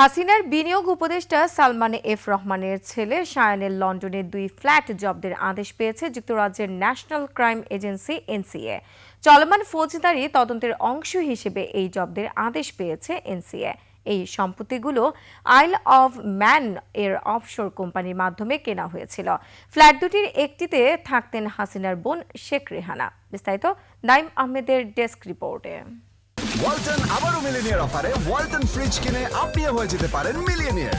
হাসিনার বিনিয়োগ উপদেষ্টা সালমান এফ রহমানের ছেলে শায়ানের লন্ডনের 2 ফ্ল্যাট জব্দের আদেশ পেয়েছে যুক্তরাজ্যের ন্যাশনাল ক্রাইম এজেন্সি এনসিএ। চলমান ফৌজদারি তদন্তের অংশ হিসেবে এই জব্দের আদেশ পেয়েছে এনসিএ। এই সম্পত্তিগুলো আইল অব ম্যান এর অফশোর কোম্পানির মাধ্যমে কেনা হয়েছিল। ফ্ল্যাট দুটির একটিতে থাকতেন হাসিনার বোন শেখ রেহানা। বিস্তারিত নাইম আহমেদের ডেস্ক রিপোর্টে। ওয়ালটন আবারও মিলিয়নিয়ার অফারে ওয়ালটন ফ্রিজ কিনে আপনিও হয়ে যেতে পারেন মিলিয়নিয়ার।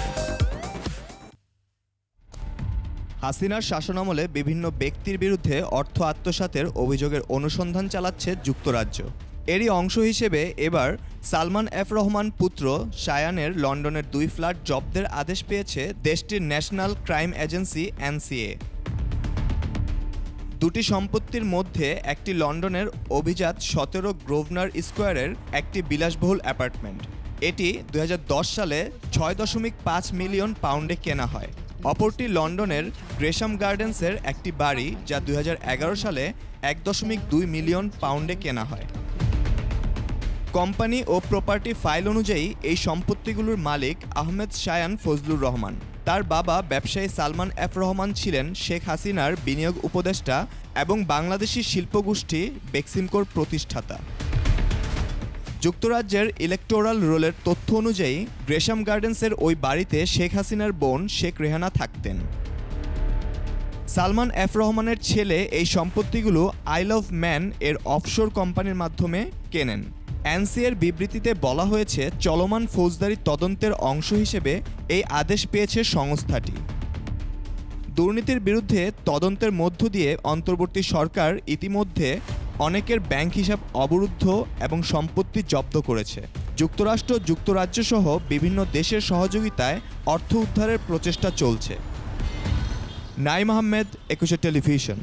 হাসিনার শাসনামলে বিভিন্ন ব্যক্তির বিরুদ্ধে অর্থ আত্মসাতের অভিযোগের অনুসন্ধান চালাচ্ছে যুক্তরাজ্য। এরই অংশ হিসেবে এবার সালমান এফ রহমান পুত্র শায়ানের লন্ডনের 2 ফ্ল্যাট জব্দের আদেশ পেয়েছে দেশটির ন্যাশনাল ক্রাইম এজেন্সি এনসিএ। দুটি সম্পত্তির মধ্যে একটি লন্ডনের অভিজাত 17 গ্রোভনার স্কোয়ারের একটি বিলাসবহুল অ্যাপার্টমেন্ট। এটি 2010 সালে 6.5 মিলিয়ন পাউন্ডে কেনা হয়। অপরটি লন্ডনের গ্রেশাম গার্ডেন্সের একটি বাড়ি, যা 2011 সালে 1.2 মিলিয়ন পাউন্ডে কেনা হয়। কোম্পানি ও প্রপার্টি ফাইল অনুযায়ী এই সম্পত্তিগুলোর মালিক আহমেদ শায়ান ফজলুর রহমান। তার বাবা ব্যবসায়ী সালমান এফ রহমান ছিলেন শেখ হাসিনার বিনিয়োগ উপদেষ্টা এবং বাংলাদেশি শিল্পগোষ্ঠী বেক্সিমকোর প্রতিষ্ঠাতা। যুক্তরাজ্যের ইলেকটোরাল রোলের তথ্য অনুযায়ী গ্রেশাম গার্ডেন্সের ওই বাড়িতে শেখ হাসিনার বোন শেখ রেহানা থাকতেন। সালমান এফ রহমানের ছেলে এই সম্পত্তিগুলো আইল অব ম্যান এর অফশোর কোম্পানির মাধ্যমে কেনেন। এনসিএর বিবৃতিতে বলা হয়েছে, চলমান ফৌজদারি তদন্তের অংশ হিসেবে এই আদেশ পেয়েছে সংস্থাটি। দুর্নীতির বিরুদ্ধে তদন্তের মধ্য দিয়ে অন্তর্বর্তী সরকার ইতিমধ্যে অনেকের ব্যাংক হিসাব অবরুদ্ধ এবং সম্পত্তি জব্দ করেছে। যুক্তরাষ্ট্র, যুক্তরাজ্য সহ বিভিন্ন দেশের সহযোগিতায় অর্থ উদ্ধারের প্রচেষ্টা চলছে। নাইম আহমেদ, 21 টেলিভিশন।